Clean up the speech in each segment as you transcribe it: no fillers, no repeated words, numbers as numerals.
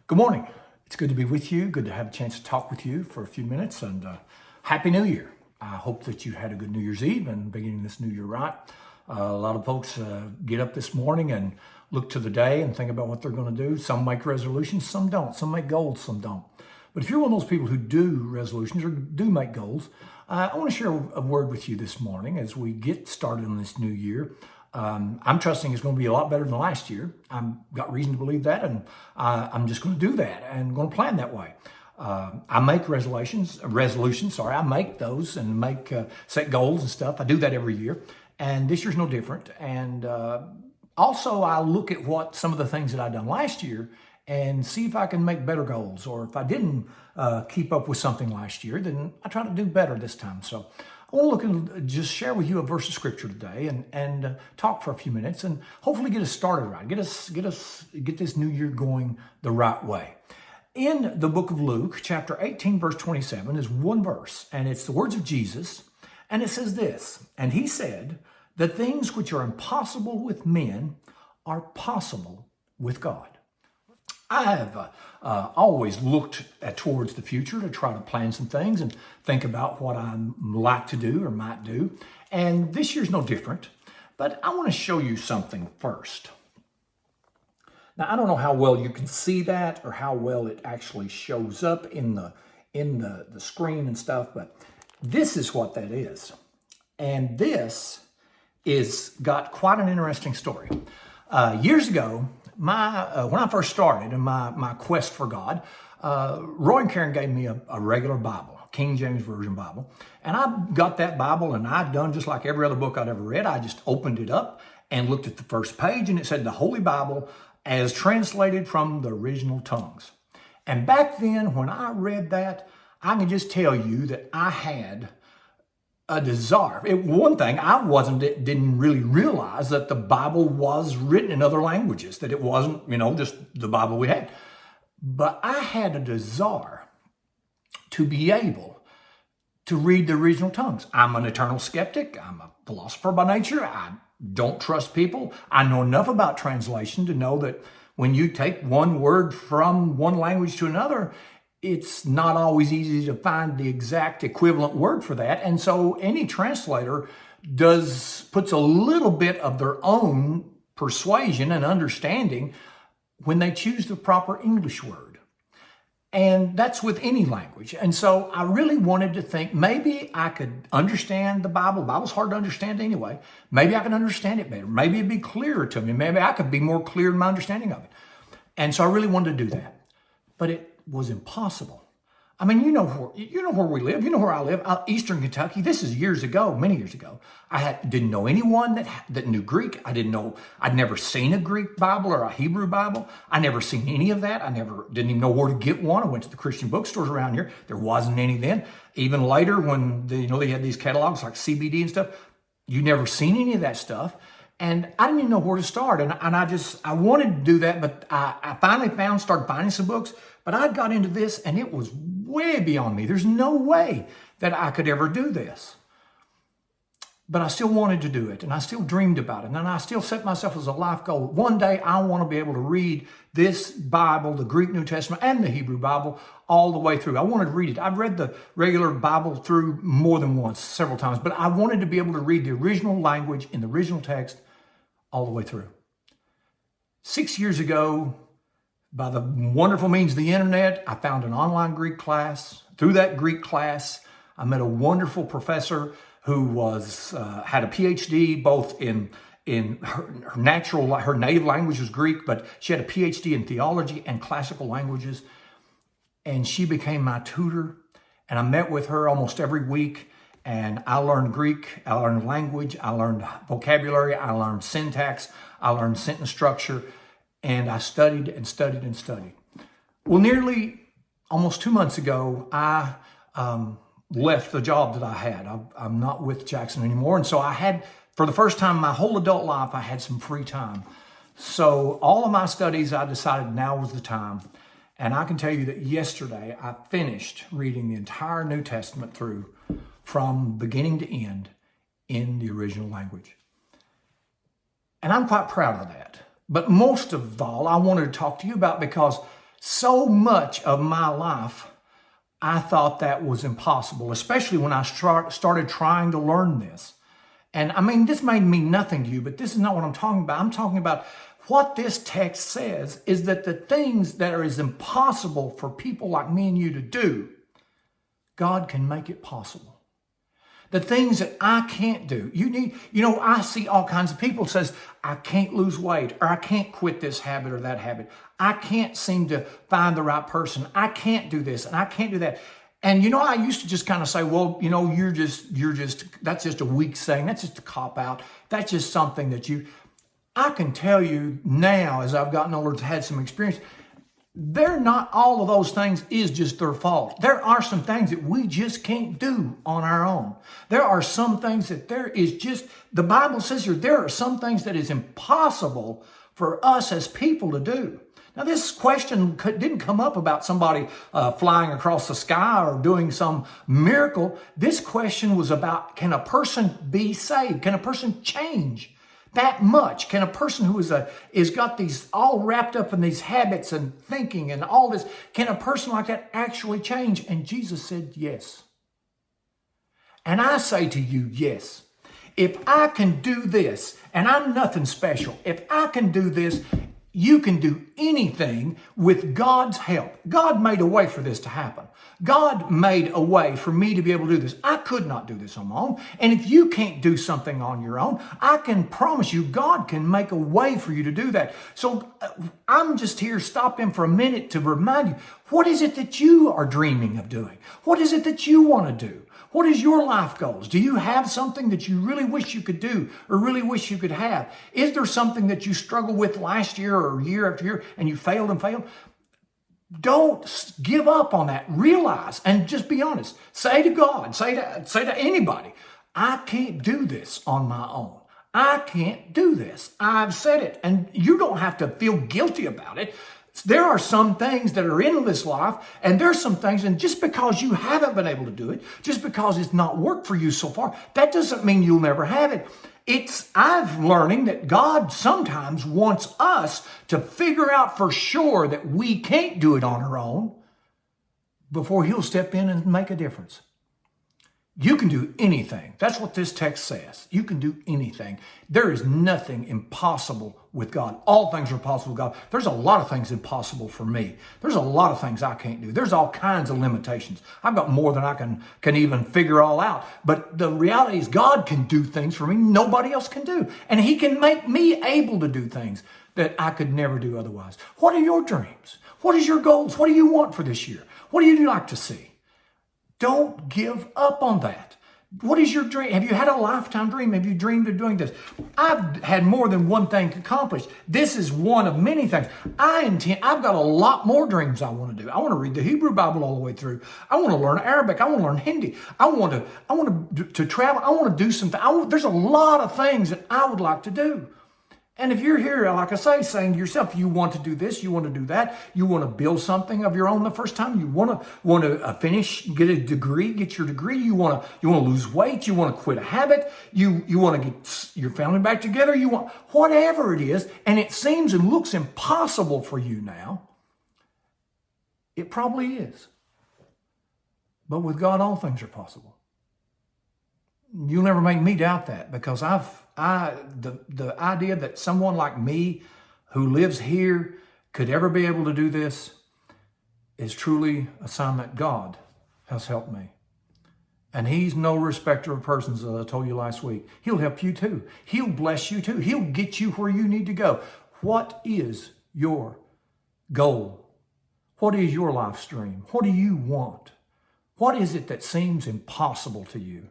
Good morning. It's good to be with you. Good to have a chance to talk with you for a few minutes. And Happy New Year. I hope that you had a good New Year's Eve and beginning this new year right. A lot of folks get up this morning and look to the day and think about what they're going to do. Some make resolutions, some don't. Some make goals, some don't. But if you're one of those people who do resolutions or do make goals, I want to share a word with you this morning as we get started on this new year. I'm trusting it's going to be a lot better than last year. I've got reason to believe that, and I'm just going to do that and going to plan that way. I make resolutions. I make those and set goals and stuff. I do that every year, and this year's no different. And also, I look at what some of the things that I've done last year and see if I can make better goals, or if I didn't keep up with something last year, then I try to do better this time. So I want to look and just share with you a verse of scripture today and talk for a few minutes and hopefully get us started right. Get this new year going the right way. In the book of Luke, chapter 18, verse 27 is one verse, and it's the words of Jesus. And it says this, "And he said, the things which are impossible with men are possible with God." I have always looked towards the future to try to plan some things and think about what I like to do or might do. And this year's no different, but I want to show you something first. Now, I don't know how well you can see that or how well it actually shows up in the screen and stuff, but this is what that is. And this is got quite an interesting story. Years ago, when I first started in my quest for God, Roy and Karen gave me a regular Bible, King James Version Bible. And I got that Bible, and I'd done just like every other book I'd ever read. I just opened it up and looked at the first page, and it said the Holy Bible as translated from the original tongues. And back then, when I read that, I can just tell you that I had a desire. One thing, didn't really realize that the Bible was written in other languages, that it wasn't, just the Bible we had. But I had a desire to be able to read the original tongues. I'm an eternal skeptic. I'm a philosopher by nature. I don't trust people. I know enough about translation to know that when you take one word from one language to another, it's not always easy to find the exact equivalent word for that. And so any translator puts a little bit of their own persuasion and understanding when they choose the proper English word. And that's with any language. And so I really wanted to think maybe I could understand the Bible. The Bible's hard to understand anyway. Maybe I could understand it better. Maybe it'd be clearer to me. Maybe I could be more clear in my understanding of it. And so I really wanted to do that. But it was impossible. I mean, you know where we live. You know where I live, Eastern Kentucky. This is years ago, many years ago. Didn't know anyone that knew Greek. I'd never seen a Greek Bible or a Hebrew Bible. I never seen any of that. Didn't even know where to get one. I went to the Christian bookstores around here. There wasn't any then. Even later, when they had these catalogs like CBD and stuff, you never seen any of that stuff. And I didn't even know where to start. And I wanted to do that, but I finally started finding some books. But I got into this, and it was way beyond me. There's no way that I could ever do this. But I still wanted to do it, and I still dreamed about it. And I still set myself as a life goal. One day, I want to be able to read this Bible, the Greek New Testament, and the Hebrew Bible all the way through. I wanted to read it. I've read the regular Bible through more than once, several times. But I wanted to be able to read the original language in the original text all the way through. 6 years ago, by the wonderful means of the internet, I found an online Greek class. Through that Greek class, I met a wonderful professor who had a PhD both in her native language was Greek, but she had a PhD in theology and classical languages. And she became my tutor. And I met with her almost every week. And I learned Greek, I learned language, I learned vocabulary, I learned syntax, I learned sentence structure. And I studied and studied and studied. Well, nearly almost 2 months ago, I left the job that I had. I'm not with Jackson anymore. And so for the first time in my whole adult life, I had some free time. So all of my studies, I decided now was the time. And I can tell you that yesterday, I finished reading the entire New Testament through from beginning to end in the original language. And I'm quite proud of that. But most of all, I wanted to talk to you about because So much of my life, I thought that was impossible, especially when I started trying to learn this. And I mean, this may mean nothing to you, but this is not what I'm talking about. I'm talking about what this text says is that the things that are as impossible for people like me and you to do, God can make it possible. The things that I can't do, I see all kinds of people says, I can't lose weight, or I can't quit this habit or that habit. I can't seem to find the right person. I can't do this and I can't do that. And I used to just kind of say, well, that's just a weak saying. That's just a cop out. That's just something that I can tell you now, as I've gotten older, had some experience, they're not all of those things is just their fault. There are some things that we just can't do on our own. There are some things that the Bible says here, there are some things that is impossible for us as people to do. Now, this question didn't come up about somebody flying across the sky or doing some miracle. This question was about, can a person be saved? Can a person change that much? Can a person who is got these all wrapped up in these habits and thinking and all this, can a person like that actually change? And Jesus said yes. And I say to you, yes. If I can do this, and I'm nothing special, if I can do this, you can do anything with God's help. God made a way for this to happen. God made a way for me to be able to do this. I could not do this on my own. And if you can't do something on your own, I can promise you God can make a way for you to do that. So I'm just here stopping for a minute to remind you, what is it that you are dreaming of doing? What is it that you want to do? What is your life goals? Do you have something that you really wish you could do or really wish you could have? Is there something that you struggled with last year or year after year and you failed and failed? Don't give up on that. Realize and just be honest. Say to God, say to anybody, I can't do this on my own. I can't do this. I've said it. And you don't have to feel guilty about it. There are some things that are in this life, and there's some things, and just because you haven't been able to do it, just because it's not worked for you so far, that doesn't mean you'll never have it. I'm learning that God sometimes wants us to figure out for sure that we can't do it on our own before He'll step in and make a difference. You can do anything. That's what this text says. You can do anything. There is nothing impossible with God. All things are possible with God. There's a lot of things impossible for me. There's a lot of things I can't do. There's all kinds of limitations. I've got more than I can even figure all out. But the reality is God can do things for me nobody else can do. And He can make me able to do things that I could never do otherwise. What are your dreams? What is your goals? What do you want for this year? What do you like to see? Don't give up on that. What is your dream? Have you had a lifetime dream? Have you dreamed of doing this? I've had more than one thing accomplished. This is one of many things. I've got a lot more dreams I want to do. I want to read the Hebrew Bible all the way through. I want to learn Arabic. I want to learn Hindi. I want to travel. I want to do something. There's a lot of things that I would like to do. And if you're here, like I say, saying to yourself, you want to do this, you want to do that, you want to build something of your own the first time, you want to finish, get a degree, get your degree, you want to lose weight, you want to quit a habit, you want to get your family back together, you want whatever it is, and it seems and looks impossible for you now, it probably is. But with God, all things are possible. You'll never make me doubt that, because the idea that someone like me who lives here could ever be able to do this is truly a sign that God has helped me. And He's no respecter of persons, as I told you last week. He'll help you too. He'll bless you too. He'll get you where you need to go. What is your goal? What is your life's dream? What do you want? What is it that seems impossible to you?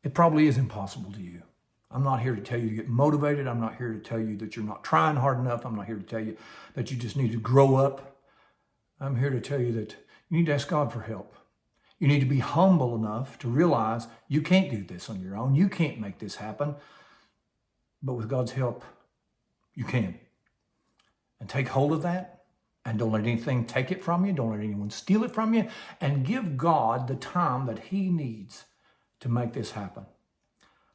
It probably is impossible to you. I'm not here to tell you to get motivated. I'm not here to tell you that you're not trying hard enough. I'm not here to tell you that you just need to grow up. I'm here to tell you that you need to ask God for help. You need to be humble enough to realize you can't do this on your own. You can't make this happen. But with God's help, you can. And take hold of that. And don't let anything take it from you. Don't let anyone steal it from you. And give God the time that He needs to make this happen.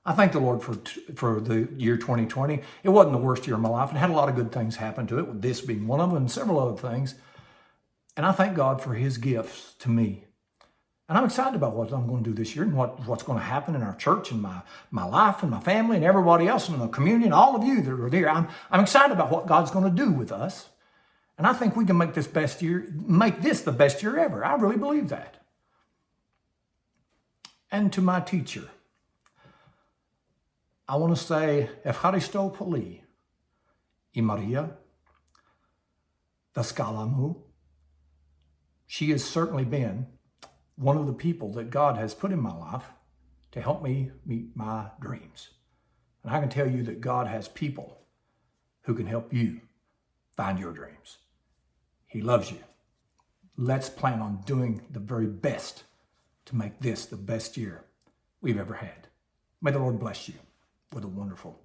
I thank the Lord for the year 2020. It wasn't the worst year of my life. It had a lot of good things happen to it, with this being one of them and several other things. And I thank God for his gifts to me. And I'm excited about what I'm going to do this year and what's going to happen in our church and my life and my family and everybody else in the community and all of you that are there. I'm excited about what God's going to do with us. And I think we can make this the best year ever. I really believe that. And to my teacher, I want to say, Ευχαριστώ πολύ, η Maria, δασκάλα μου. She has certainly been one of the people that God has put in my life to help me meet my dreams. And I can tell you that God has people who can help you find your dreams. He loves you. Let's plan on doing the very best to make this the best year we've ever had. May the Lord bless you with a wonderful